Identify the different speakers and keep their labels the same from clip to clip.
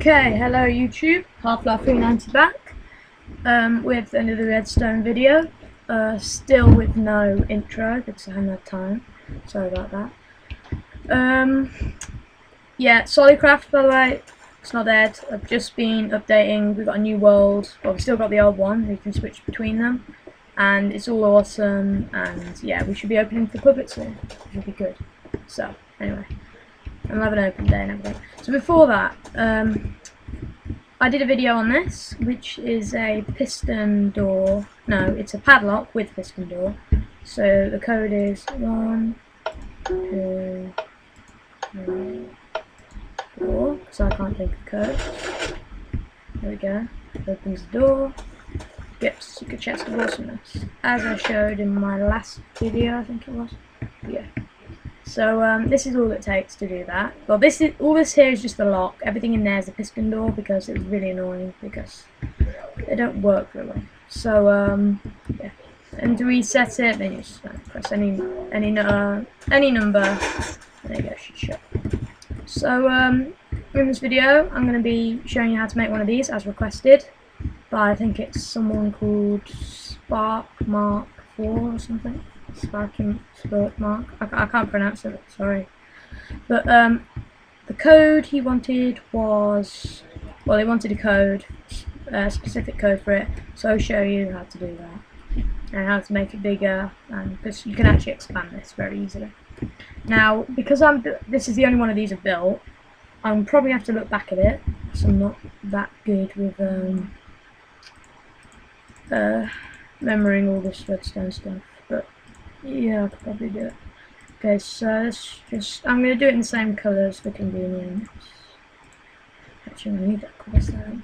Speaker 1: Okay, hello YouTube, Halflife390 back with another redstone video. Still with no intro because I haven't had time. Sorry about that. Yeah, Sollycraft, by the way, it's not dead. I've just been updating. We've got a new world. Well, we've still got the old one. We can switch between them, and it's all awesome. And yeah, we should be opening for public soon, which would be good. So anyway, I'm having an open day and everything. So before that, I did a video on this, which is a piston door. No, it's a padlock with piston door. So the code is 1, 2, 3, 4, because I can't think of code. There we go. Opens the door. Gets a chest of awesomeness, as I showed in my last video, I think it was. Yeah. So this is all it takes to do that. Well, all this here is just the lock. Everything in there is a piston door because it was really annoying because they don't work very well. So yeah, and to reset it, then you just press any number. There you go, should show. So in this video, I'm going to be showing you how to make one of these as requested by, I think it's someone called Spark Mark 4 or something. Spark Mark. I can't pronounce it, sorry. But the code he wanted was, well, he wanted a code, a specific code for it. So I'll show you how to do that and how to make it bigger, and because you can actually expand this very easily. Now, because this is the only one of these I've built, I'm probably have to look back at it because I'm not that good with remembering all this redstone stuff. But yeah, I could probably do it. Okay, so let's just, I'm going to do it in the same colours for convenience. Actually, I need that cobblestone.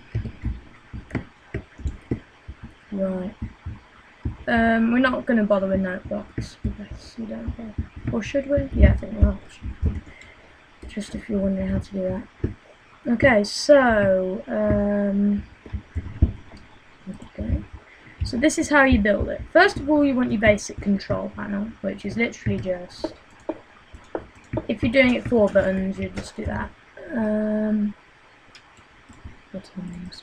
Speaker 1: Right. We're not going to bother with note blocks because you don't bother. Or should we? Yeah, I think we will. Just if you're wondering how to do that. Okay, so okay. So this is how you build it. First of all, you want your basic control panel, which is literally just, if you're doing it 4 buttons, you just do that. Buttons.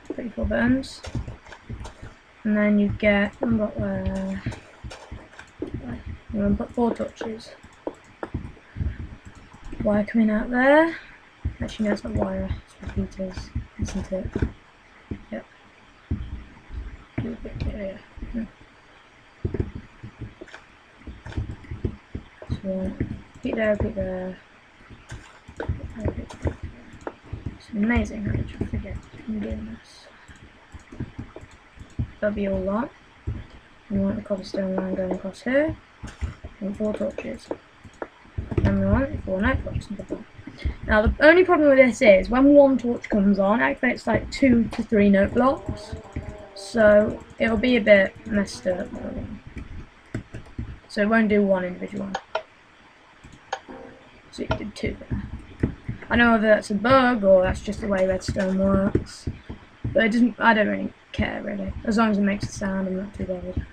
Speaker 1: 34 buttons, and then you get, you want to put 4 touches. Wire coming out there. Actually, no, it's not wire, it's repeaters, isn't it? Yep. Yeah. So, repeat there. It's amazing how much I forget from doing this. That'll be all that. We want the cobblestone line going across here, and 4 torches. And we want 4 note blocks and stuff. Now the only problem with this is when 1 torch comes on, it activates like 2 to 3 note blocks, so it'll be a bit messed up. So it won't do 1 individual one. So it did 2 there. I know whether that's a bug or that's just the way redstone works, but it doesn't. I don't really care really, as long as it makes a sound. I'm not too bothered.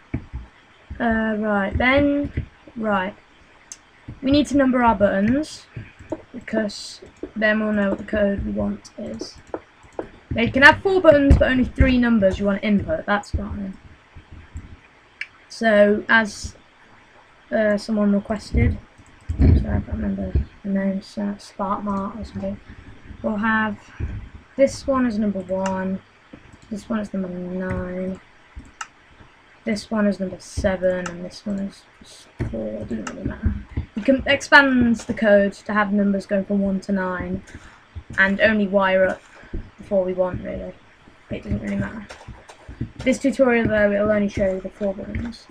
Speaker 1: Right. We need to number our buttons, because then we'll know what the code we want is. Now you can have 4 buttons but only 3 numbers you want to input, that's fine. So as someone requested, sorry I can't remember the name, Spark Mark or something, we'll have this one as number 1, this one is number 9, this one is number 7, and this one is 4, it doesn't really matter. You can expand the code to have numbers going from 1 to 9 and only wire up the 4 we want, really. It doesn't really matter. This tutorial though, it'll only show you the 4 buttons.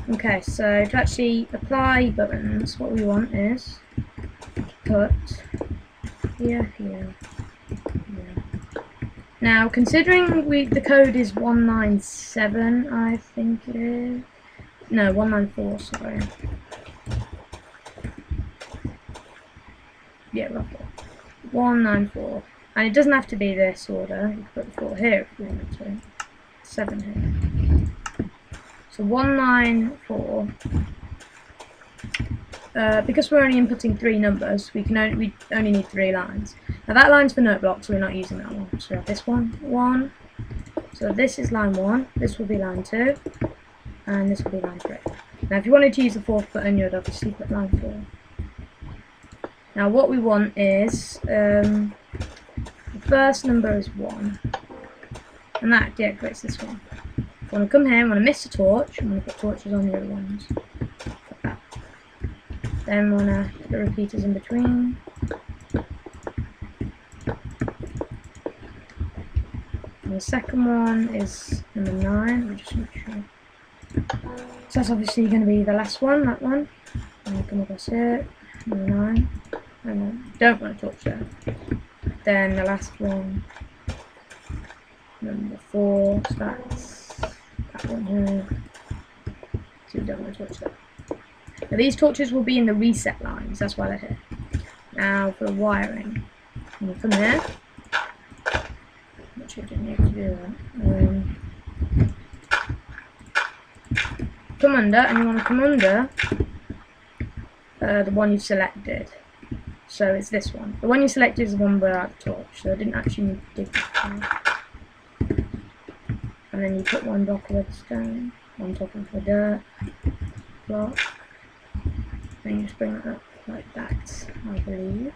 Speaker 1: Okay, so to actually apply buttons, what we want is put here. Now, considering the code is 197, I think it is. No, 194, sorry. Yeah, roughly. 194. And it doesn't have to be this order. You can put the 4 here if you want to. 7 here. So 194. because we're only inputting 3 numbers, we only need 3 lines. Now that line's for note blocks, so we're not using that one. So we have this one. So this is line 1, this will be line 2, and this will be line 3. Now if you wanted to use the 4th button, you'd obviously put line 4. Now what we want is, the first number is 1, and that deactivates this one. If you want to come here, I'm going to miss a torch, I'm going to put torches on the other ones. Like that. Then we want to put the repeaters in between. And the second one is number 9, we'll just make sure. So that's obviously going to be the last one, that one. And you come across here, number 9. And then don't want to touch that. Then the last one, number 4, so that's that one here. So you don't want to touch that. Now these torches will be in the reset lines, that's why they're here. Now for the wiring, I'm going to come here. Actually, I didn't need to do that. Come under, and you want to come under the one you've selected. So it's this one. The one you selected is the one without the torch, so I didn't actually need to dig that out. And then you put 1 block of redstone on top of the dirt block. Then you just bring it up like that, I believe.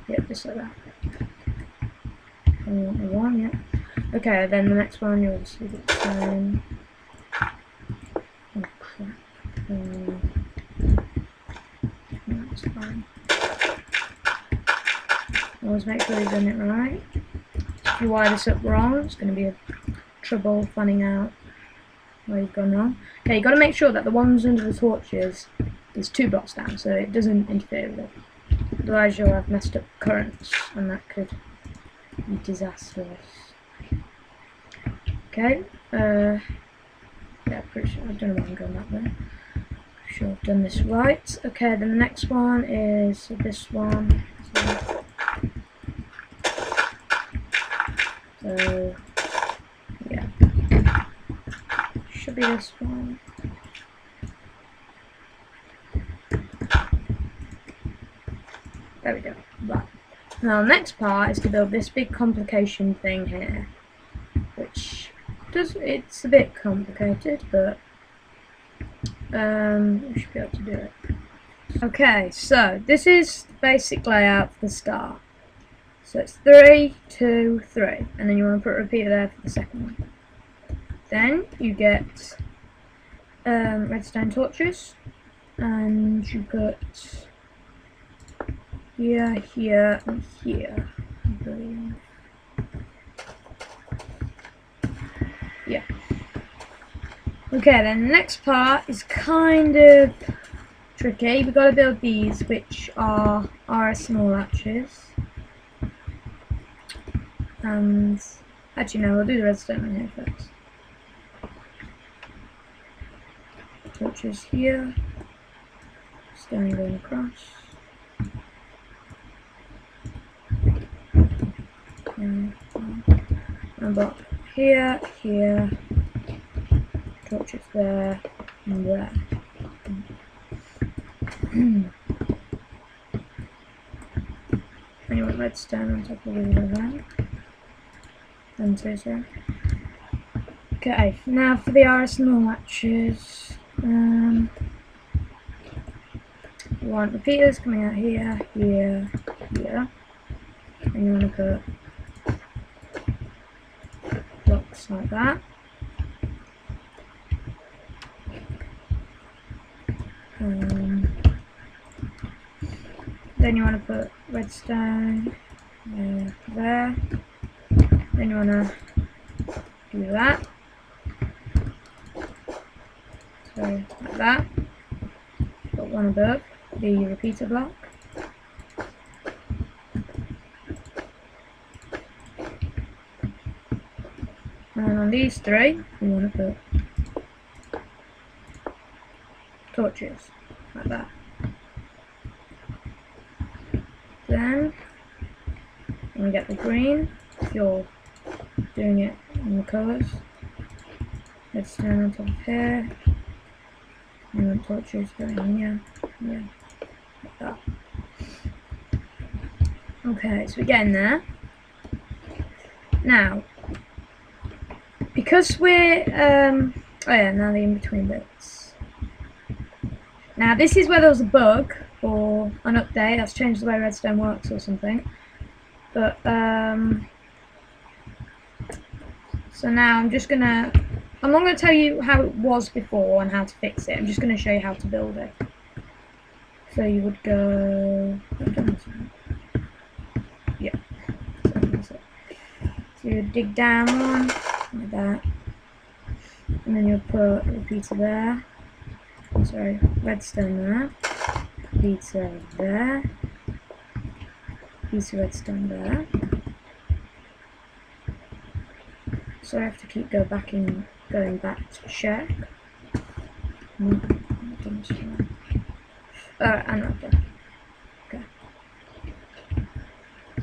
Speaker 1: Yep, just like that. And you want the 1, yeah. Okay, then the next one you'll obviously do the same. Oh crap. That's fine. Always make sure you've done it right. If you wire this up wrong, it's going to be a trouble finding out where you've gone wrong. Okay, you've got to make sure that the ones under the torches is 2 blocks down, so it doesn't interfere with it. Otherwise you'll have messed up currents, and that could be disastrous. Okay, yeah, pretty sure, I don't know why I'm going that way. Sure I've done this right. Okay, then the next one is this one. So yeah, should be this one. There we go. Right. Now the next part is to build this big complication thing here, which it's a bit complicated, but we should be able to do it. Okay, so this is the basic layout for the start. So it's 3, 2, 3, and then you want to put a repeater there for the second one. Then you get redstone torches, and you put here, here, and here, I believe. Yeah. Okay, then the next part is kind of tricky. We've got to build these, which are small arches. And actually, no, we'll do the redstone on here first. Torches here, stone going across. And block here, here. Torches there and there. And you want redstone on top of all of that. And so. Okay, now for the arsenal matches. You want repeaters coming out here, here, here. And you want to put blocks like that. Then you want to put redstone there. Then you want to do that. So like that. Put one above the repeater block. And on these 3, you want to put torches like that. Then you get the green if you're doing it in the colours. Let's turn on top of here. You want torches going in, yeah, like that. Okay, so we're getting there. Now, because we're, oh yeah, now the in-between bits. Now, this is where there was a bug, or an update that's changed the way redstone works or something. But, so now I'm not going to tell you how it was before and how to fix it. I'm just going to show you how to build it. So you would go, yeah, so you would dig down one, like that, and then you'll put a repeater there, sorry, redstone there, repeater there, piece of redstone there. So I have to keep going back to check. I'm not done. Okay.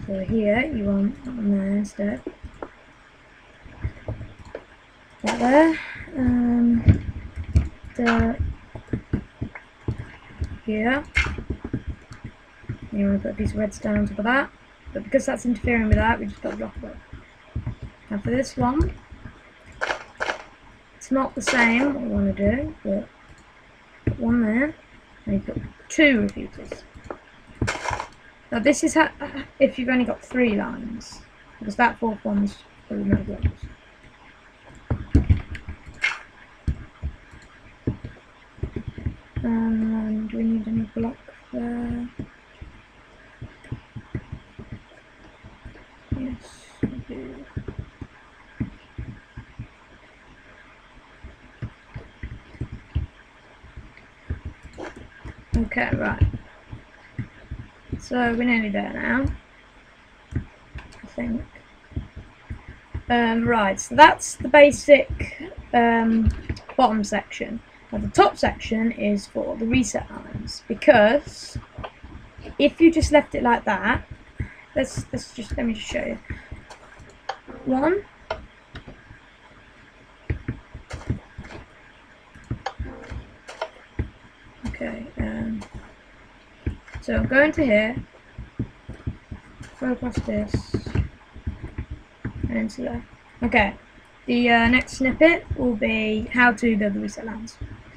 Speaker 1: So here you want that one there instead. That there. Here. You want to put a piece of redstone on top of that. But because that's interfering with that, we just got to block it. Now for this one, it's not the same what we want to do, but put one there, and you put 2 repeaters. Now this is if you've only got 3 lines, because that 4th one's for the no blocks. Do we need any block there? Yes, we do. Okay, right. So we're nearly there now, I think. Right, so that's the basic bottom section. Now the top section is for the reset lines, because if you just left it like that, let me just show you. 1. Okay, so I'm going to here, go across this, and into there. Okay, the next snippet will be how to build the reset lines.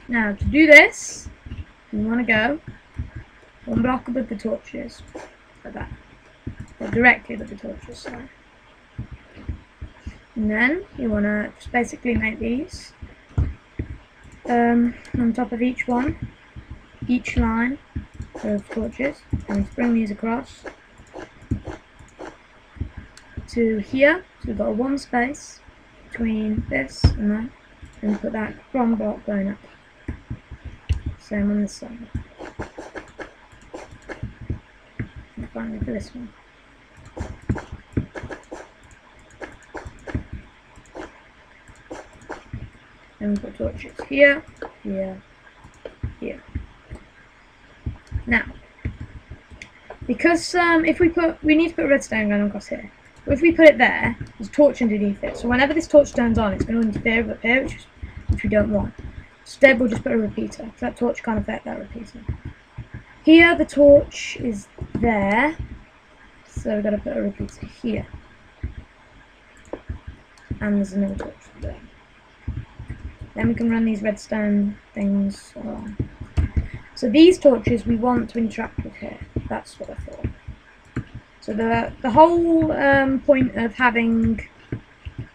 Speaker 1: Now, to do this, you want to go 1 block above the torches, like that, or directly above the torches, sorry. And then you want to just basically make these on top of each line of torches, and bring these across to here. So we've got a 1 space between this and that, and put that from block going up. Same on this side. And finally for this one. Then we put torches here, here, here. Now, because if we need to put a redstone going across here. But if we put it there, there's a torch underneath it. So whenever this torch turns on, it's going to interfere with up here, which we don't want. Instead, we'll just put a repeater, because that torch can't affect that repeater. Here, the torch is there, so we've got to put a repeater here. And there's another torch there. Then we can run these redstone things along. So these torches we want to interact with here. That's what I thought. So the whole point of having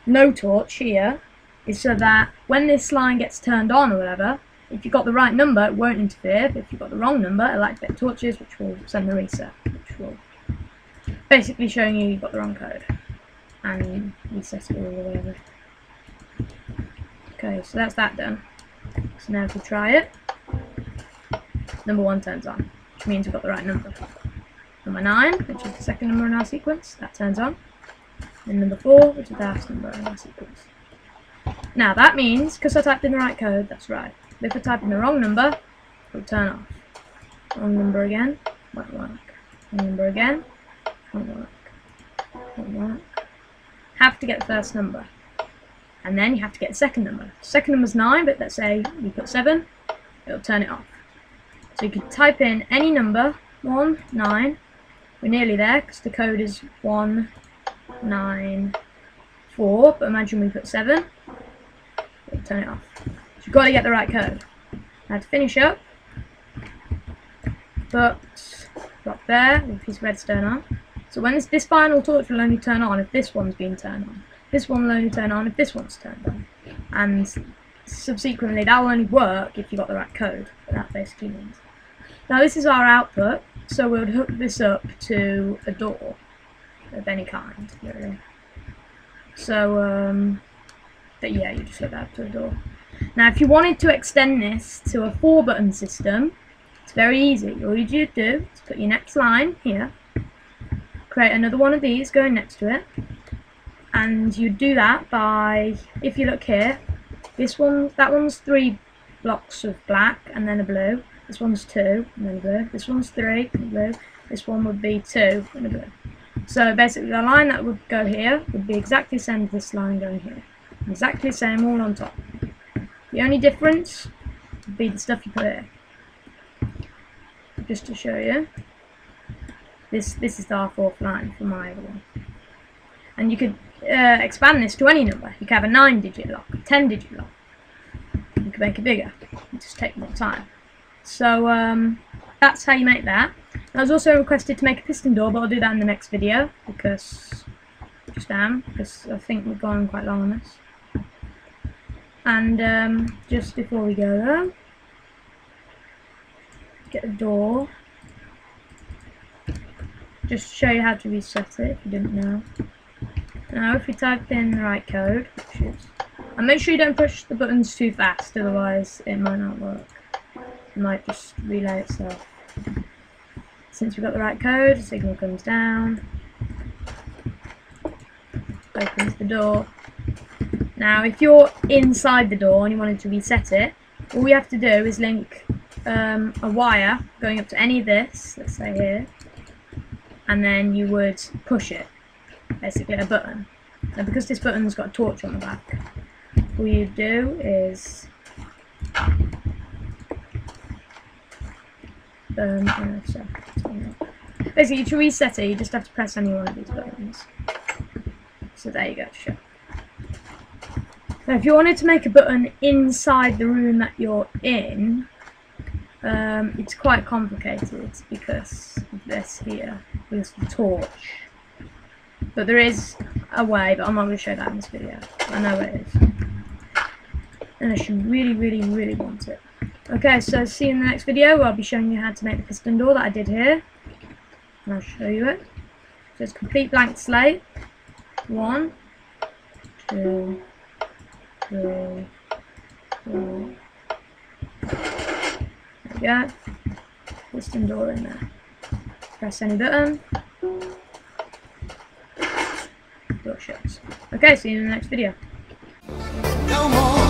Speaker 1: no torch here is so that when this line gets turned on or whatever, if you've got the right number, it won't interfere. But if you've got the wrong number, it'll activate torches, which will send the reset, which will basically showing you've got the wrong code and reset it or whatever. Okay, so that's that done. So now if we try it, number 1 turns on, which means we've got the right number. Number 9, which is the second number in our sequence, that turns on. And number 4, which is the last number in our sequence. Now that means, because I typed in the right code, that's right. But if I type in the wrong number, it'll turn off. Wrong number again, won't work. Wrong number again, won't work. Won't work. Have to get the first number. And then you have to get the second number. The second number's 9, but let's say we put 7. it'll turn it off. So you can type in any number, 19. We're nearly there because the code is 194, but imagine we put 7. It'll turn it off. So you've got to get the right code. Now to finish up, put block there with his redstone on. So when this final torch will only turn on if this one's been turned on. This one will only turn on if this one's turned on. And subsequently that will only work if you got the right code. That basically means. Now this is our output, so we'll hook this up to a door of any kind, really. So but yeah, you just hook that up to a door. Now if you wanted to extend this to a 4-button system, it's very easy. All you do is put your next line here, create another one of these going next to it, and you do that by, if you look here, that one's 3 blocks of black and then a blue. This one's 2 and then a blue. This one's 3 and a blue. This one would be 2 and a blue. So basically the line that would go here would be exactly the same as this line going here. Exactly the same all on top. The only difference would be the stuff you put here. Just to show you, this is our 4th line for my other one. And you could expand this to any number. You could have a 9-digit lock, a 10-digit lock. You could make it bigger. It just take more time. So that's how you make that. I was also requested to make a piston door, but I'll do that in the next video because I think we've gone quite long on this. And just before we go though, get a door. Just to show you how to reset it if you didn't know. Now if you type in the right code, which is, and make sure you don't push the buttons too fast, otherwise it might not work. It might just relay itself. Since we've got the right code, the signal comes down, opens the door. Now if you're inside the door and you wanted to reset it, all we have to do is link a wire going up to any of this, let's say here, and then you would push it, basically a button. Now because this button's got a torch on the back, all you do is basically to reset it you just have to press any one of these buttons. So there you go, sure. Now if you wanted to make a button inside the room that you're in, it's quite complicated because of this here, because of the torch. But there is a way, but I'm not going to show that in this video. I know it is. Unless you really, really, really want it. Okay, so see you in the next video where I'll be showing you how to make the piston door that I did here. And I'll show you it. So it's complete blank slate. 1, 2, 3, 4. There we go. Piston door in there. Press any button. Door shuts. Okay, see you in the next video. No more.